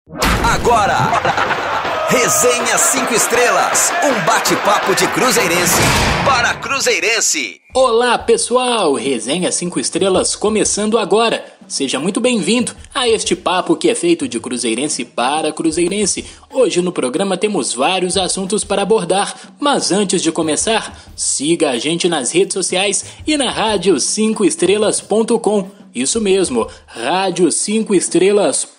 Agora, Resenha 5 Estrelas, um bate-papo de cruzeirense para cruzeirense. Olá pessoal, Resenha 5 Estrelas começando agora. Seja muito bem-vindo a este papo que é feito de cruzeirense para cruzeirense. Hoje no programa temos vários assuntos para abordar, mas antes de começar, siga a gente nas redes sociais e na rádio 5estrelas.com. Isso mesmo, rádio 5estrelas.com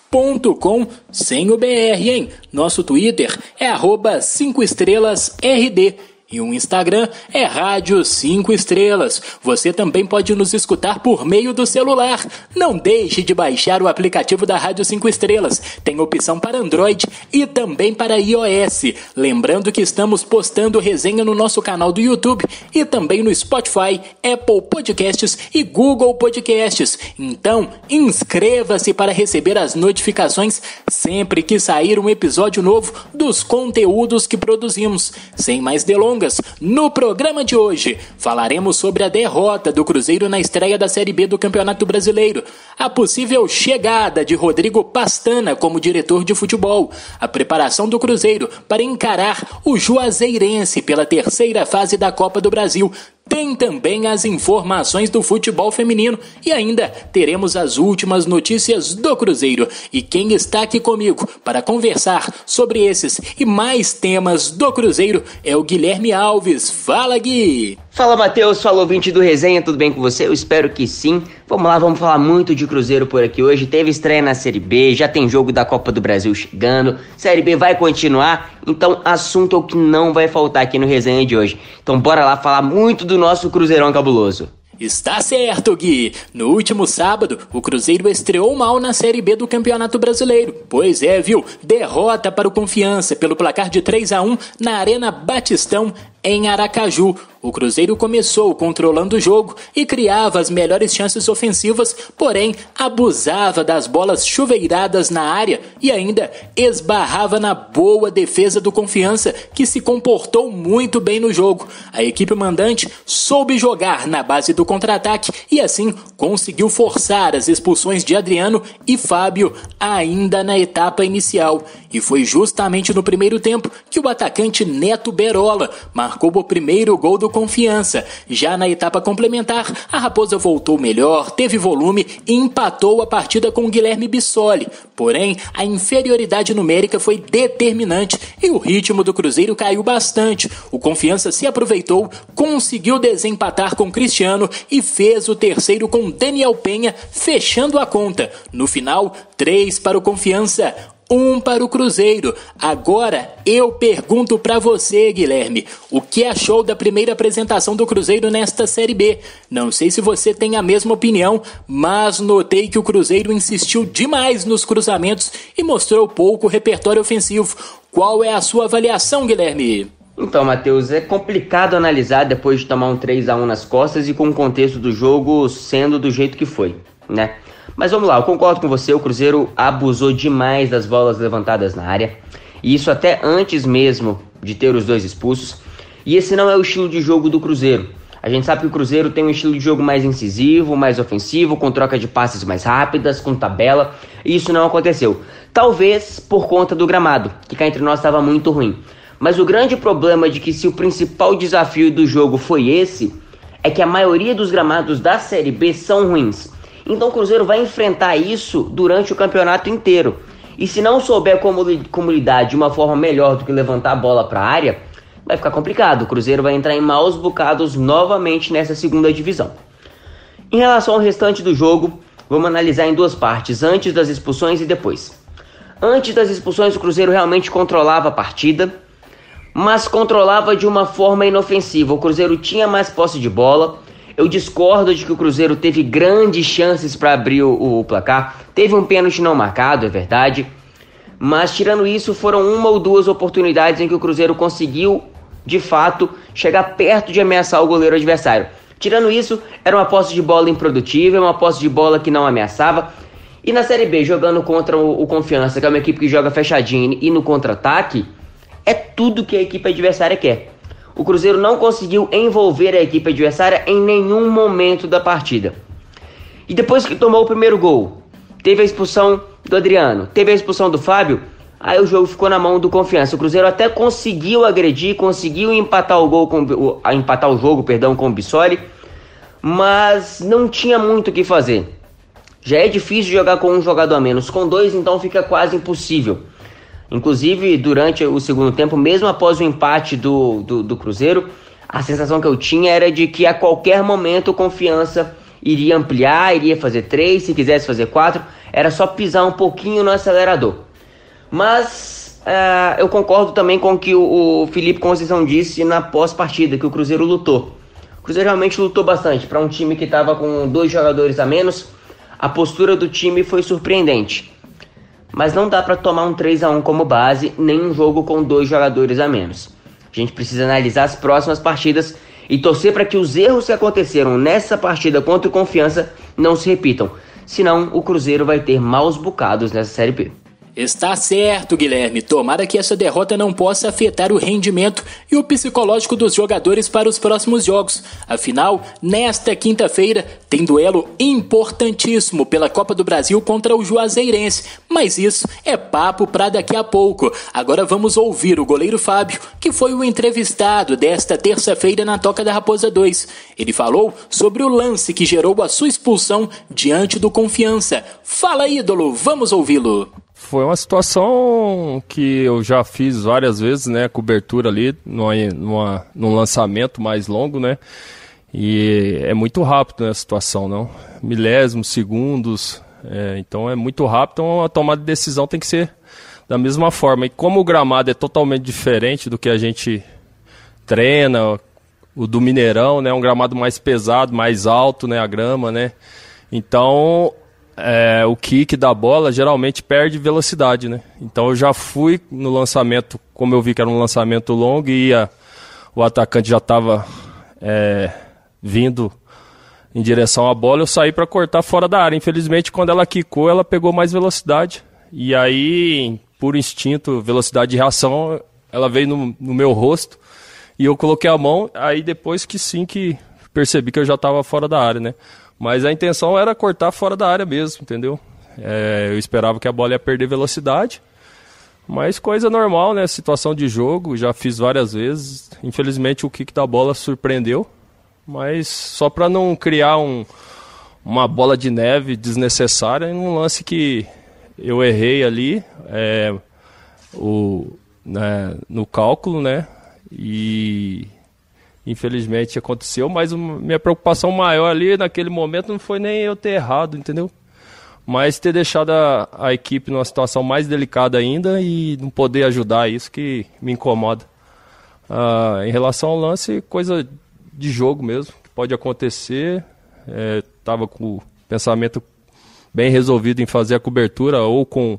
sem o BR, hein? Nosso Twitter é @5estrelasRD. E o Instagram é Rádio 5 Estrelas. Você também pode nos escutar por meio do celular. Não deixe de baixar o aplicativo da Rádio 5 Estrelas. Tem opção para Android e também para iOS. Lembrando que estamos postando resenha no nosso canal do YouTube e também no Spotify, Apple Podcasts e Google Podcasts. Então, inscreva-se para receber as notificações sempre que sair um episódio novo dos conteúdos que produzimos. Sem mais delongas, no programa de hoje falaremos sobre a derrota do Cruzeiro na estreia da Série B do Campeonato Brasileiro, a possível chegada de Rodrigo Pastana como diretor de futebol, a preparação do Cruzeiro para encarar o Juazeirense pela terceira fase da Copa do Brasil. Tem também as informações do futebol feminino e ainda teremos as últimas notícias do Cruzeiro. E quem está aqui comigo para conversar sobre esses e mais temas do Cruzeiro é o Guilherme Alves. Fala, Gui! Fala, Matheus, fala ouvinte do Resenha, tudo bem com você? Eu espero que sim. Vamos lá, vamos falar muito de Cruzeiro por aqui hoje. Teve estreia na Série B, já tem jogo da Copa do Brasil chegando, Série B vai continuar, então assunto é o que não vai faltar aqui no Resenha de hoje. Então bora lá falar muito do nosso Cruzeirão cabuloso. Está certo, Gui! No último sábado, o Cruzeiro estreou mal na Série B do Campeonato Brasileiro. Pois é, viu? Derrota para o Confiança pelo placar de 3-1 na Arena Batistão, em Aracaju. O Cruzeiro começou controlando o jogo e criava as melhores chances ofensivas, porém abusava das bolas chuveiradas na área e ainda esbarrava na boa defesa do Confiança, que se comportou muito bem no jogo. A equipe mandante soube jogar na base do contra-ataque e assim conseguiu forçar as expulsões de Adriano e Fábio ainda na etapa inicial. E foi justamente no primeiro tempo que o atacante Neto Berola marcou o primeiro gol do Confiança. Já na etapa complementar, a Raposa voltou melhor, teve volume e empatou a partida com o Guilherme Bissoli. Porém, a inferioridade numérica foi determinante e o ritmo do Cruzeiro caiu bastante. O Confiança se aproveitou, conseguiu desempatar com Cristiano e fez o terceiro com Daniel Penha, fechando a conta. No final, 3 para o Confiança, 1 para o Cruzeiro. Agora eu pergunto para você, Guilherme, o que achou da primeira apresentação do Cruzeiro nesta Série B? Não sei se você tem a mesma opinião, mas notei que o Cruzeiro insistiu demais nos cruzamentos e mostrou pouco repertório ofensivo. Qual é a sua avaliação, Guilherme? Então, Matheus, é complicado analisar depois de tomar um 3-1 nas costas e com o contexto do jogo sendo do jeito que foi, né? Mas vamos lá, eu concordo com você, o Cruzeiro abusou demais das bolas levantadas na área, e isso até antes mesmo de ter os dois expulsos, e esse não é o estilo de jogo do Cruzeiro. A gente sabe que o Cruzeiro tem um estilo de jogo mais incisivo, mais ofensivo, com troca de passes mais rápidas, com tabela, e isso não aconteceu. Talvez por conta do gramado, que cá entre nós estava muito ruim. Mas o grande problema de que se o principal desafio do jogo foi esse, é que a maioria dos gramados da Série B são ruins. Então o Cruzeiro vai enfrentar isso durante o campeonato inteiro. E se não souber como lidar de uma forma melhor do que levantar a bola para a área, vai ficar complicado. O Cruzeiro vai entrar em maus bocados novamente nessa segunda divisão. Em relação ao restante do jogo, vamos analisar em duas partes, antes das expulsões e depois. Antes das expulsões, o Cruzeiro realmente controlava a partida, mas controlava de uma forma inofensiva. O Cruzeiro tinha mais posse de bola. Eu discordo de que o Cruzeiro teve grandes chances para abrir o placar. Teve um pênalti não marcado, é verdade. Mas tirando isso, foram uma ou duas oportunidades em que o Cruzeiro conseguiu, de fato, chegar perto de ameaçar o goleiro adversário. Tirando isso, era uma posse de bola improdutível, uma posse de bola que não ameaçava. E na Série B, jogando contra o Confiança, que é uma equipe que joga fechadinho e no contra-ataque, é tudo que a equipe adversária quer. O Cruzeiro não conseguiu envolver a equipe adversária em nenhum momento da partida. E depois que tomou o primeiro gol, teve a expulsão do Adriano, teve a expulsão do Fábio, aí o jogo ficou na mão do Confiança. O Cruzeiro até conseguiu agredir, conseguiu empatar o jogo com o Bissoli, mas não tinha muito o que fazer. Já é difícil jogar com um jogador a menos, com dois então fica quase impossível. Inclusive, durante o segundo tempo, mesmo após o empate do Cruzeiro, a sensação que eu tinha era de que a qualquer momento o Confiança iria ampliar, iria fazer 3, se quisesse fazer 4, era só pisar um pouquinho no acelerador. Mas eu concordo também com o que o Felipe Conceição disse na pós-partida, que o Cruzeiro lutou. O Cruzeiro realmente lutou bastante. Para um time que estava com 2 jogadores a menos, a postura do time foi surpreendente. Mas não dá para tomar um 3-1 como base, nem um jogo com 2 jogadores a menos. A gente precisa analisar as próximas partidas e torcer para que os erros que aconteceram nessa partida contra o Confiança não se repitam. Senão, o Cruzeiro vai ter maus bocados nessa Série B. Está certo, Guilherme. Tomara que essa derrota não possa afetar o rendimento e o psicológico dos jogadores para os próximos jogos. Afinal, nesta quinta-feira tem duelo importantíssimo pela Copa do Brasil contra o Juazeirense. Mas isso é papo para daqui a pouco. Agora vamos ouvir o goleiro Fábio, que foi o entrevistado desta terça-feira na Toca da Raposa 2. Ele falou sobre o lance que gerou a sua expulsão diante do Confiança. Fala, ídolo, vamos ouvi-lo. Foi uma situação que eu já fiz várias vezes, né? Cobertura ali num lançamento mais longo, né? E é muito rápido, né, a situação, não? Milésimos, segundos, então é muito rápido, então a tomada de decisão tem que ser da mesma forma. E como o gramado é totalmente diferente do que a gente treina, o do Mineirão, né? Um gramado mais pesado, mais alto, né? A grama, né? Então o kick da bola geralmente perde velocidade, né? Então eu já fui no lançamento, como eu vi que era um lançamento longo e o atacante já estava vindo em direção à bola, eu saí para cortar fora da área. Infelizmente, quando ela quicou, ela pegou mais velocidade. E aí, por instinto, velocidade de reação, ela veio no meu rosto e eu coloquei a mão. Aí depois que percebi que eu já estava fora da área, né? Mas a intenção era cortar fora da área mesmo, entendeu? Eu esperava que a bola ia perder velocidade, mas coisa normal, né? Situação de jogo, já fiz várias vezes. Infelizmente o kick da bola surpreendeu, mas só para não criar uma bola de neve desnecessária em um lance que eu errei ali no cálculo, né? E infelizmente aconteceu, mas minha preocupação maior ali naquele momento não foi nem eu ter errado, entendeu? Mas ter deixado a equipe numa situação mais delicada ainda e não poder ajudar, isso que me incomoda. Em relação ao lance, coisa de jogo mesmo, que pode acontecer. Estava com o pensamento bem resolvido em fazer a cobertura ou com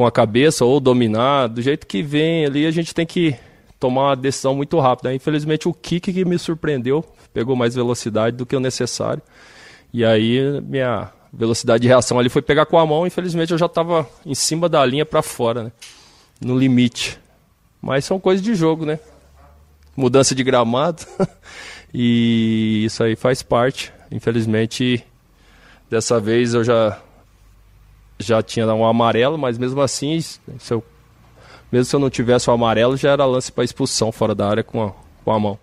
a cabeça ou dominar. Do jeito que vem ali, a gente tem que tomar uma decisão muito rápida. Infelizmente o kick que me surpreendeu, pegou mais velocidade do que o necessário. E aí minha velocidade de reação ali foi pegar com a mão. Infelizmente eu já estava em cima da linha para fora, né? No limite. Mas são coisas de jogo, né? Mudança de gramado. E isso aí faz parte. Infelizmente dessa vez eu já tinha um amarelo, mas mesmo assim, mesmo se eu não tivesse o amarelo, já era lance para expulsão fora da área com a mão.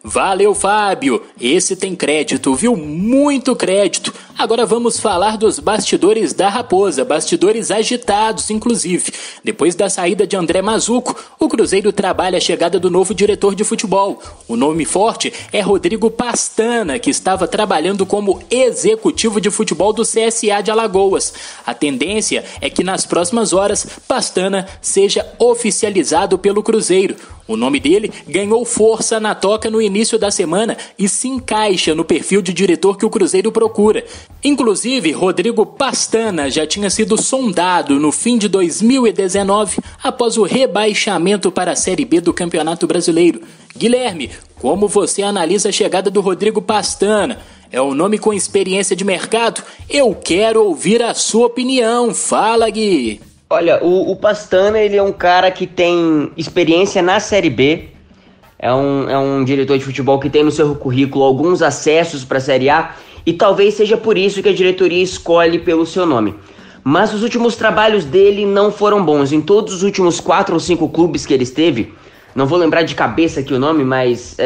Valeu, Fábio. Esse tem crédito, viu? Muito crédito. Agora vamos falar dos bastidores da Raposa, bastidores agitados, inclusive. Depois da saída de André Mazuco, o Cruzeiro trabalha a chegada do novo diretor de futebol. O nome forte é Rodrigo Pastana, que estava trabalhando como executivo de futebol do CSA de Alagoas. A tendência é que nas próximas horas, Pastana seja oficializado pelo Cruzeiro. O nome dele ganhou força na toca no início da semana e se encaixa no perfil de diretor que o Cruzeiro procura. Inclusive, Rodrigo Pastana já tinha sido sondado no fim de 2019 após o rebaixamento para a Série B do Campeonato Brasileiro. Guilherme, como você analisa a chegada do Rodrigo Pastana? É um nome com experiência de mercado? Eu quero ouvir a sua opinião. Fala, Gui! Olha, o Pastana, ele é um cara que tem experiência na Série B, é um diretor de futebol que tem no seu currículo alguns acessos para a Série A, e talvez seja por isso que a diretoria escolhe pelo seu nome. mas os últimos trabalhos dele não foram bons. Em todos os últimos 4 ou 5 clubes que ele esteve, não vou lembrar de cabeça aqui o nome, mas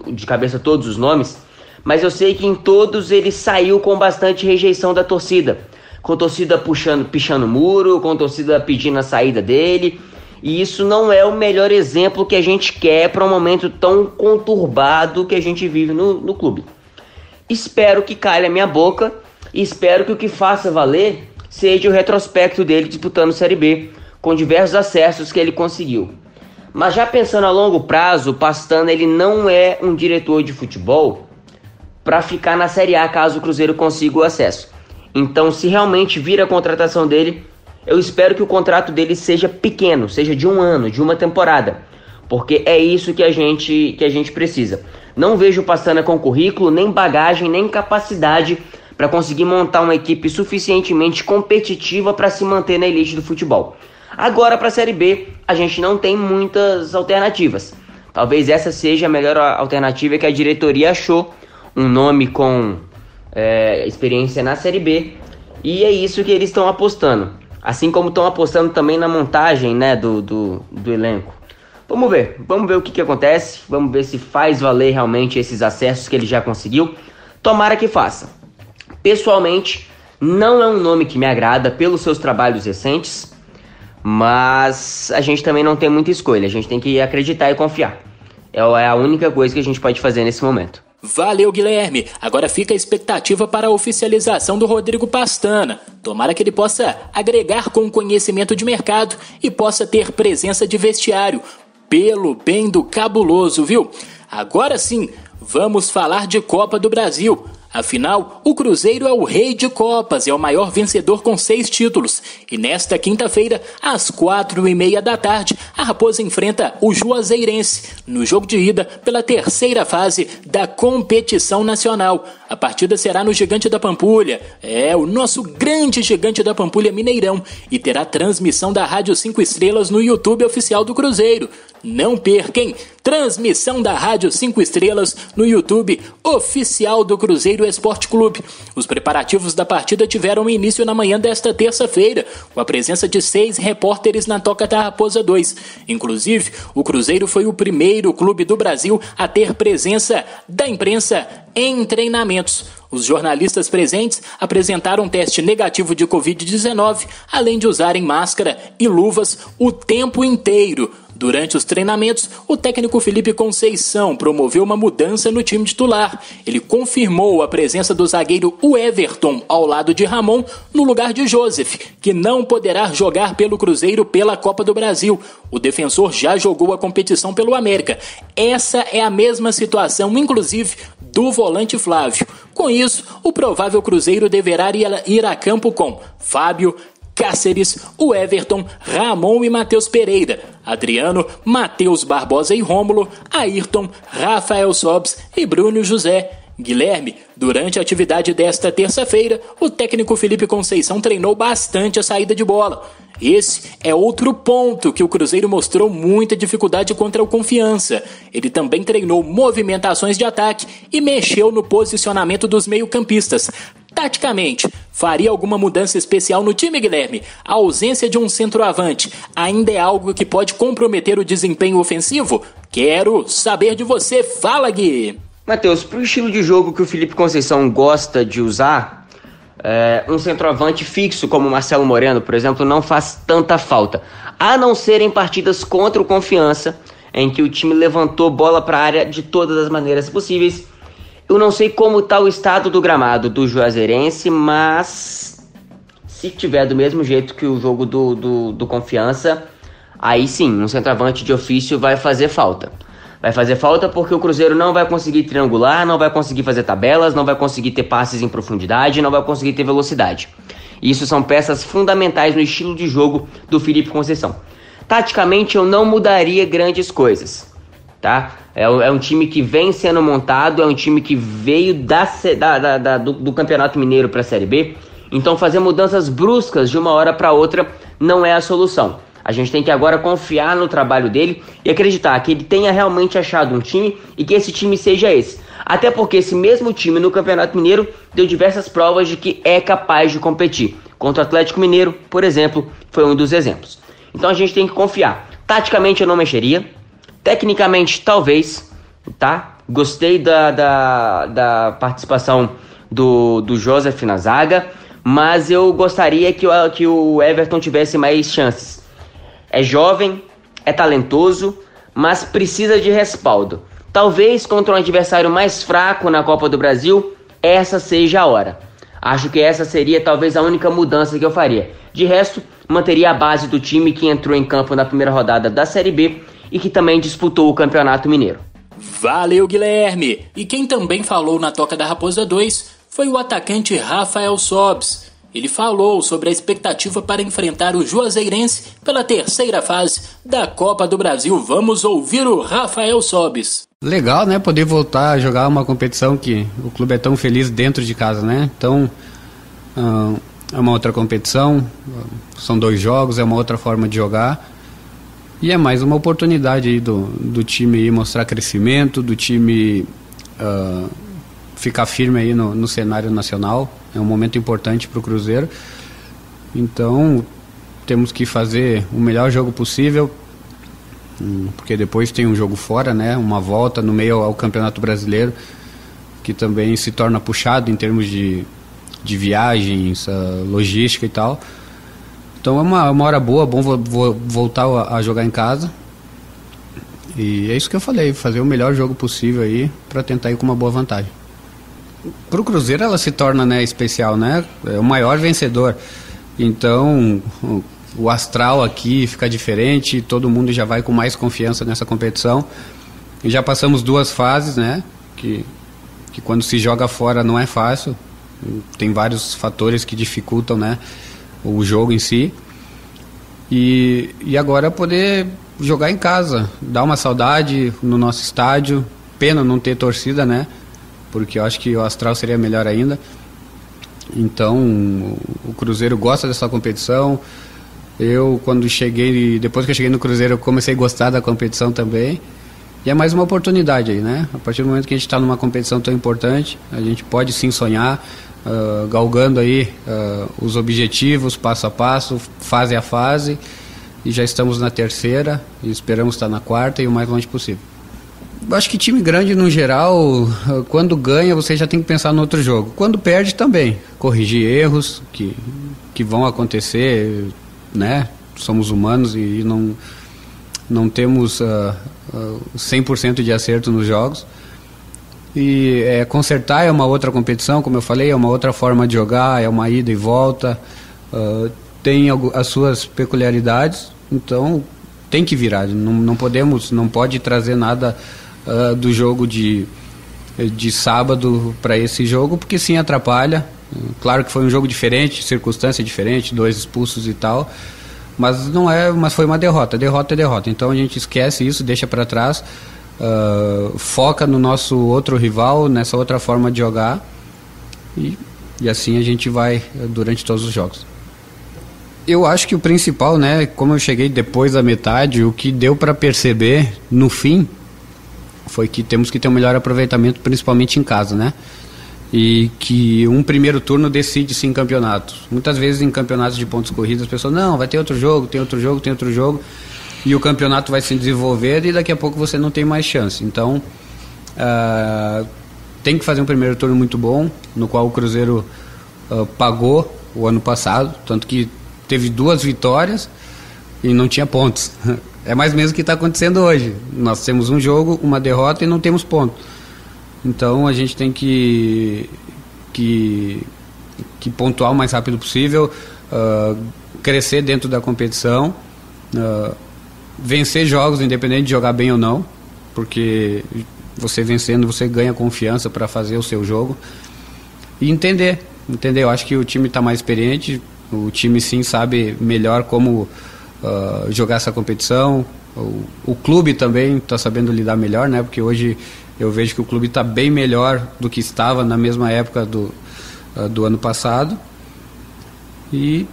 de cabeça todos os nomes, mas eu sei que em todos ele saiu com bastante rejeição da torcida, com torcida pichando muro, com torcida pedindo a saída dele, e isso não é o melhor exemplo que a gente quer para um momento tão conturbado que a gente vive no clube. Espero que calhe a minha boca e espero que o que faça valer seja o retrospecto dele disputando Série B, com diversos acessos que ele conseguiu. Mas já pensando a longo prazo, o Pastana ele não é um diretor de futebol para ficar na Série A caso o Cruzeiro consiga o acesso. Então, se realmente vir a contratação dele, eu espero que o contrato dele seja pequeno, seja de 1 ano, de uma temporada, porque é isso que a gente precisa. Não vejo o Pastana com currículo, nem bagagem, nem capacidade para conseguir montar uma equipe suficientemente competitiva para se manter na elite do futebol. Agora, para a Série B, a gente não tem muitas alternativas. Talvez essa seja a melhor alternativa que a diretoria achou, um nome com experiência na Série B, e é isso que eles estão apostando. Assim como estão apostando também na montagem, né, do elenco. Vamos ver o que acontece, vamos ver se faz valer realmente esses acessos que ele já conseguiu. Tomara que faça. Pessoalmente, não é um nome que me agrada pelos seus trabalhos recentes, mas a gente também não tem muita escolha, a gente tem que acreditar e confiar. É a única coisa que a gente pode fazer nesse momento. Valeu, Guilherme. Agora fica a expectativa para a oficialização do Rodrigo Pastana. Tomara que ele possa agregar com conhecimento de mercado e possa ter presença de vestiário. Pelo bem do cabuloso, viu? Agora sim, vamos falar de Copa do Brasil. Afinal, o Cruzeiro é o rei de Copas, é o maior vencedor com 6 títulos. E nesta quinta-feira, às 4h30 da tarde, a Raposa enfrenta o Juazeirense, no jogo de ida pela 3ª fase da competição nacional. A partida será no Gigante da Pampulha, o nosso grande Gigante da Pampulha Mineirão, e terá transmissão da Rádio 5 Estrelas no YouTube oficial do Cruzeiro. Não percam, transmissão da Rádio 5 Estrelas no YouTube oficial do Cruzeiro Esporte Clube. Os preparativos da partida tiveram início na manhã desta terça-feira, com a presença de 6 repórteres na Toca da Raposa 2. Inclusive, o Cruzeiro foi o primeiro clube do Brasil a ter presença da imprensa em treinamentos. Os jornalistas presentes apresentaram um teste negativo de Covid-19, além de usarem máscara e luvas o tempo inteiro. Durante os treinamentos, o técnico Felipe Conceição promoveu uma mudança no time titular. Ele confirmou a presença do zagueiro Everton ao lado de Ramon, no lugar de Joseph, que não poderá jogar pelo Cruzeiro pela Copa do Brasil. O defensor já jogou a competição pelo América. Essa é a mesma situação, inclusive, do volante Flávio. Com isso, o provável Cruzeiro deverá ir a campo com Fábio, Cáceres, o Everton, Ramon e Matheus Pereira, Adriano, Matheus Barbosa e Rômulo, Ayrton, Rafael Sobes e Bruno José. Guilherme, durante a atividade desta terça-feira, o técnico Felipe Conceição treinou bastante a saída de bola. Esse é outro ponto que o Cruzeiro mostrou muita dificuldade contra o Confiança. Ele também treinou movimentações de ataque e mexeu no posicionamento dos meio-campistas. Taticamente, faria alguma mudança especial no time, Guilherme? A ausência de um centroavante ainda é algo que pode comprometer o desempenho ofensivo? Quero saber de você. Fala, Gui! Matheus, para o estilo de jogo que o Felipe Conceição gosta de usar, um centroavante fixo como o Marcelo Moreno, por exemplo, não faz tanta falta. A não ser em partidas contra o Confiança, em que o time levantou bola para a área de todas as maneiras possíveis. Eu não sei como está o estado do gramado do Juazeirense, mas se tiver do mesmo jeito que o jogo do Confiança, aí sim, um centroavante de ofício vai fazer falta. Vai fazer falta porque o Cruzeiro não vai conseguir triangular, não vai conseguir fazer tabelas, não vai conseguir ter passes em profundidade, não vai conseguir ter velocidade. Isso são peças fundamentais no estilo de jogo do Felipe Conceição. Taticamente eu não mudaria grandes coisas, tá? É um time que vem sendo montado, é um time que veio do Campeonato Mineiro para a Série B, então fazer mudanças bruscas de uma hora para outra não é a solução. A gente tem que agora confiar no trabalho dele e acreditar que ele tenha realmente achado um time e que esse time seja esse. Até porque esse mesmo time no Campeonato Mineiro deu diversas provas de que é capaz de competir. Contra o Atlético Mineiro, por exemplo, foi um dos exemplos. Então a gente tem que confiar. Taticamente eu não mexeria, tecnicamente talvez, tá? Gostei da participação do Joseph na zaga, mas eu gostaria que o Everton tivesse mais chances. É jovem, é talentoso, mas precisa de respaldo. Talvez contra um adversário mais fraco na Copa do Brasil, essa seja a hora. Acho que essa seria talvez a única mudança que eu faria. De resto, manteria a base do time que entrou em campo na primeira rodada da Série B e que também disputou o Campeonato Mineiro. Valeu, Guilherme! E quem também falou na Toca da Raposa 2 foi o atacante Rafael Sobis. Ele falou sobre a expectativa para enfrentar o Juazeirense pela terceira fase da Copa do Brasil. Vamos ouvir o Rafael Sobis. Legal, né? Poder voltar a jogar uma competição que o clube é tão feliz dentro de casa, né? Então, é uma outra competição, são 2 jogos, é uma outra forma de jogar. E é mais uma oportunidade aí do time aí mostrar crescimento, do time ficar firme aí no cenário nacional. É um momento importante para o Cruzeiro. Então, temos que fazer o melhor jogo possível, porque depois tem um jogo fora, né? Uma volta no meio ao Campeonato Brasileiro, que também se torna puxado em termos de viagens, logística e tal. Então é uma hora boa, bom voltar a jogar em casa. E é isso que eu falei, fazer o melhor jogo possível aí para tentar ir com uma boa vantagem. Para o Cruzeiro ela se torna, né, especial, né? É o maior vencedor. Então o astral aqui fica diferente, todo mundo já vai com mais confiança nessa competição. E já passamos 2 fases, né? Que quando se joga fora não é fácil. Tem vários fatores que dificultam, né, o jogo em si. E agora poder jogar em casa, dar uma saudade no nosso estádio. Pena não ter torcida, né? Porque eu acho que o astral seria melhor ainda. Então o Cruzeiro gosta dessa competição. Depois que eu cheguei no Cruzeiro, eu comecei a gostar da competição também. E é mais uma oportunidade aí, né? A partir do momento que a gente está numa competição tão importante, a gente pode sim sonhar, galgando aí os objetivos passo a passo, fase a fase. E já estamos na 3ª e esperamos estar na 4ª e o mais longe possível. Eu acho que time grande no geral, quando ganha você já tem que pensar no outro jogo. Quando perde também, corrigir erros que vão acontecer, né? Somos humanos e não temos 100% de acerto nos jogos. E consertar é uma outra competição, como eu falei, é uma outra forma de jogar, é uma ida e volta, tem as suas peculiaridades, então tem que virar. Não pode trazer nada do jogo de sábado para esse jogo, porque sim atrapalha. Claro que foi um jogo diferente, circunstância diferente, 2 expulsos e tal, mas foi uma derrota. Derrota é derrota. Então a gente esquece isso, deixa para trás, foca no nosso outro rival, nessa outra forma de jogar, e assim a gente vai durante todos os jogos. Eu acho que o principal, né, como eu cheguei depois da metade, o que deu para perceber no fim foi que temos que ter um melhor aproveitamento, principalmente em casa, né? E que um primeiro turno decide-se em campeonatos. Muitas vezes em campeonatos de pontos corridos as pessoas, não, vai ter outro jogo, tem outro jogo, tem outro jogo, e o campeonato vai se desenvolver e daqui a pouco você não tem mais chance. Então tem que fazer um primeiro turno muito bom, no qual o Cruzeiro pagou o ano passado, tanto que teve 2 vitórias e não tinha pontos. É mais ou menos o que está acontecendo hoje. Nós temos um jogo, uma derrota e não temos ponto. Então a gente tem que pontuar o mais rápido possível, crescer dentro da competição, vencer jogos independente de jogar bem ou não, porque você vencendo você ganha confiança para fazer o seu jogo e entender. Eu acho que o time está mais experiente, o time sim sabe melhor como jogar essa competição. O clube também está sabendo lidar melhor, né? Porque hoje eu vejo que o clube está bem melhor do que estava na mesma época do ano passado. E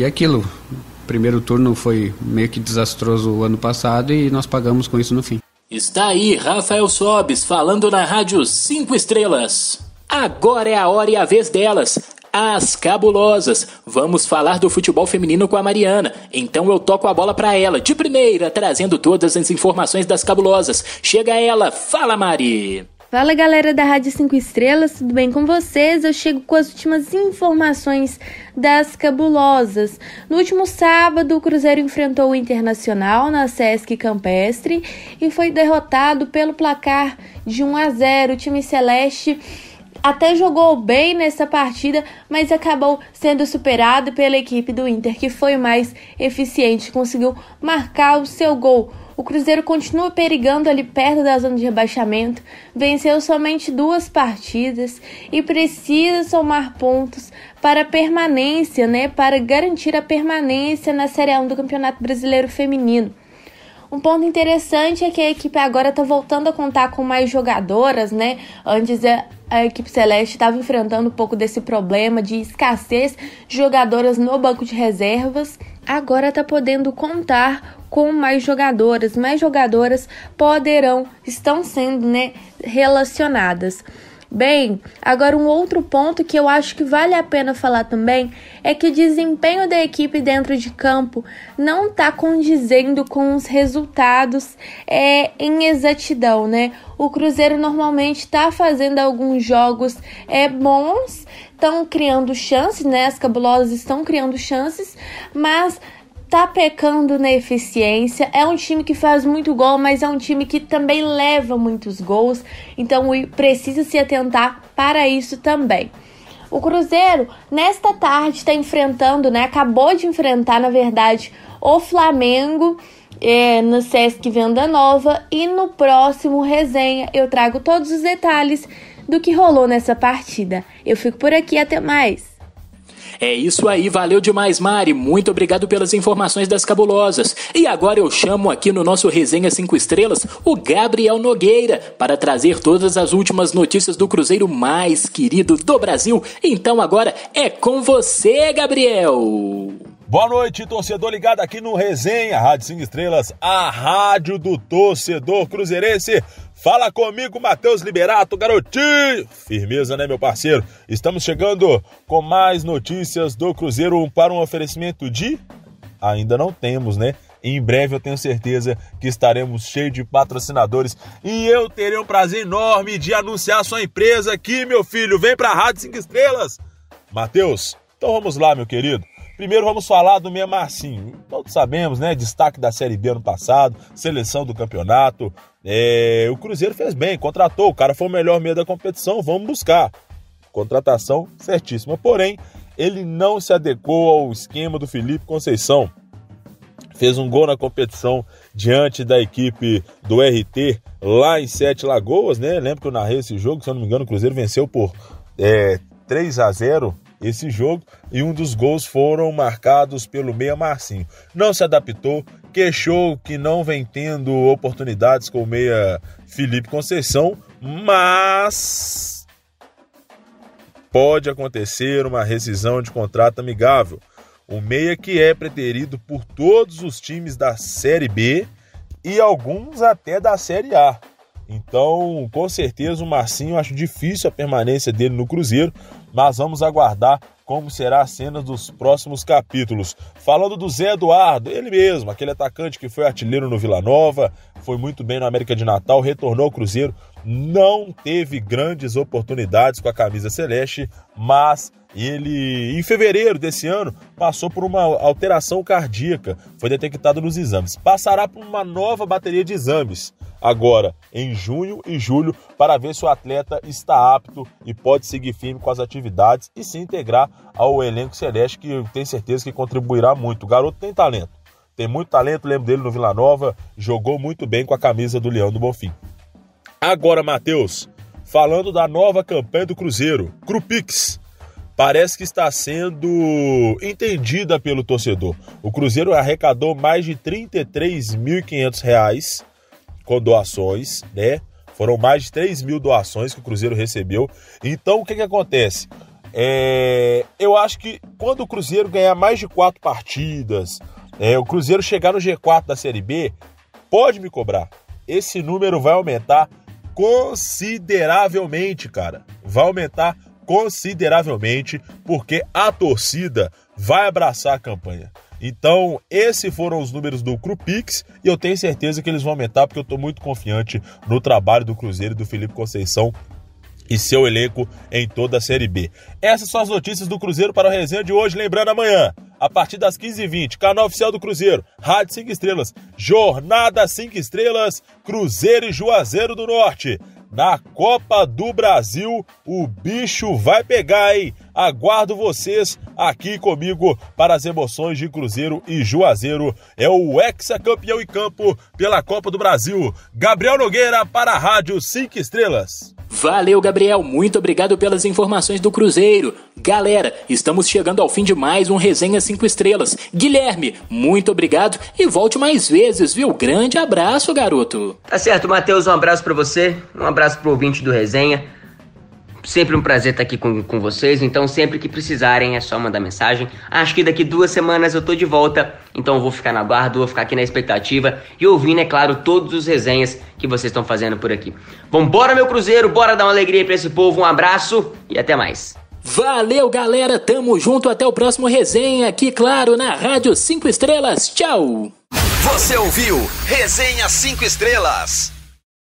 aquilo, o primeiro turno foi meio que desastroso o ano passado e nós pagamos com isso no fim. Está aí Rafael Sobis falando na Rádio 5 Estrelas. Agora é a hora e a vez delas, As cabulosas. Vamos falar do futebol feminino com a Mariana. Então eu toco a bola pra ela, de primeira, trazendo todas as informações das cabulosas. Chega ela, fala Mari! Fala galera da Rádio 5 Estrelas, tudo bem com vocês? Eu chego com as últimas informações das cabulosas. No último sábado, o Cruzeiro enfrentou o Internacional na Sesc Campestre e foi derrotado pelo placar de 1-0. O time celeste até jogou bem nessa partida, mas acabou sendo superado pela equipe do Inter, que foi mais eficiente, conseguiu marcar o seu gol. O Cruzeiro continua perigando ali perto da zona de rebaixamento, venceu somente 2 partidas e precisa somar pontos para a permanência, para garantir a permanência na Série A1 do Campeonato Brasileiro Feminino. Um ponto interessante é que a equipe agora está voltando a contar com mais jogadoras, Antes a equipe celeste estava enfrentando um pouco desse problema de escassez de jogadoras no banco de reservas. Agora está podendo contar com mais jogadoras estão sendo relacionadas. Bem, agora um outro ponto que eu acho que vale a pena falar também é que o desempenho da equipe dentro de campo não está condizendo com os resultados em exatidão, O Cruzeiro normalmente está fazendo alguns jogos bons, estão criando chances, As cabulosas estão criando chances, mas tá pecando na eficiência. É um time que faz muito gol, mas é um time que também leva muitos gols, então precisa se atentar para isso também. O Cruzeiro, nesta tarde, está enfrentando, acabou de enfrentar, na verdade, o Flamengo no Sesc Venda Nova, e no próximo resenha eu trago todos os detalhes do que rolou nessa partida. Eu fico por aqui, até mais! É isso aí, valeu demais, Mari. Muito obrigado pelas informações das cabulosas. E agora eu chamo aqui no nosso Resenha 5 Estrelas o Gabriel Nogueira para trazer todas as últimas notícias do Cruzeiro mais querido do Brasil. Então agora é com você, Gabriel. Boa noite, torcedor ligado aqui no Resenha, Rádio 5 Estrelas, a rádio do torcedor cruzeirense. Fala comigo, Matheus Liberato, garotinho! Firmeza, meu parceiro? Estamos chegando com mais notícias do Cruzeiro para um oferecimento de... Ainda não temos, Em breve eu tenho certeza que estaremos cheios de patrocinadores e eu terei um prazer enorme de anunciar sua empresa aqui, meu filho. Vem pra Rádio 5 Estrelas! Matheus, então vamos lá, meu querido. Primeiro vamos falar do meia Marcinho. Todos sabemos, destaque da Série B ano passado, seleção do campeonato. O Cruzeiro fez bem, contratou, o cara foi o melhor meia da competição, vamos buscar. Contratação certíssima, porém, ele não se adequou ao esquema do Felipe Conceição. Fez um gol na competição diante da equipe do RT lá em Sete Lagoas, Lembro que eu narrei esse jogo, se eu não me engano, o Cruzeiro venceu por 3-0 esse jogo, e um dos gols foram marcados pelo meia Marcinho. Não se adaptou, queixou que não vem tendo oportunidades com o meia Felipe Conceição, mas pode acontecer uma rescisão de contrato amigável. O meia que é preterido por todos os times da Série B e alguns até da Série A. Então, com certeza, o Marcinho, acho difícil a permanência dele no Cruzeiro, mas vamos aguardar como será a cena dos próximos capítulos. Falando do Zé Eduardo, ele mesmo, aquele atacante que foi artilheiro no Vila Nova, foi muito bem no América de Natal, retornou ao Cruzeiro, não teve grandes oportunidades com a camisa celeste, mas ele, em fevereiro desse ano, passou por uma alteração cardíaca, foi detectado nos exames. Passará por uma nova bateria de exames agora em junho e julho para ver se o atleta está apto e pode seguir firme com as atividades e se integrar ao elenco celeste, que eu tenho certeza que contribuirá muito. O garoto tem talento, tem muito talento, lembro dele no Vila Nova, jogou muito bem com a camisa do Leão do Bonfim. Agora, Matheus, falando da nova campanha do Cruzeiro, Crupix, parece que está sendo entendida pelo torcedor. O Cruzeiro arrecadou mais de R$ 33.500 com doações, Foram mais de 3 mil doações que o Cruzeiro recebeu. Então, o que acontece? Eu acho que quando o Cruzeiro ganhar mais de 4 partidas, o Cruzeiro chegar no G4 da Série B, pode me cobrar. Esse número vai aumentar consideravelmente, cara. Vai aumentar consideravelmente, porque a torcida vai abraçar a campanha. Então, esses foram os números do Crupix e eu tenho certeza que eles vão aumentar, porque eu estou muito confiante no trabalho do Cruzeiro e do Felipe Conceição e seu elenco em toda a Série B. Essas são as notícias do Cruzeiro para o Resenha de hoje. Lembrando, amanhã, a partir das 15h20, canal oficial do Cruzeiro, Rádio 5 Estrelas, Jornada 5 Estrelas, Cruzeiro e Juazeiro do Norte. Na Copa do Brasil, o bicho vai pegar, hein? Aguardo vocês aqui comigo para as emoções de Cruzeiro e Juazeiro. É o hexacampeão em campo pela Copa do Brasil. Gabriel Nogueira para a Rádio 5 Estrelas. Valeu, Gabriel. Muito obrigado pelas informações do Cruzeiro. Galera, estamos chegando ao fim de mais um Resenha 5 Estrelas. Guilherme, muito obrigado e volte mais vezes, viu? Grande abraço, garoto. Tá certo, Matheus, um abraço pra você, um abraço pro ouvinte do Resenha. Sempre um prazer estar aqui com vocês, então sempre que precisarem é só mandar mensagem. Acho que daqui 2 semanas eu tô de volta, então eu vou ficar na guarda, vou ficar aqui na expectativa e ouvindo, é claro, todos os resenhas que vocês estão fazendo por aqui. Vambora, meu Cruzeiro, bora dar uma alegria pra esse povo, um abraço e até mais. Valeu, galera, tamo junto, até o próximo Resenha aqui, claro, na Rádio 5 Estrelas. Tchau! Você ouviu Resenha 5 Estrelas.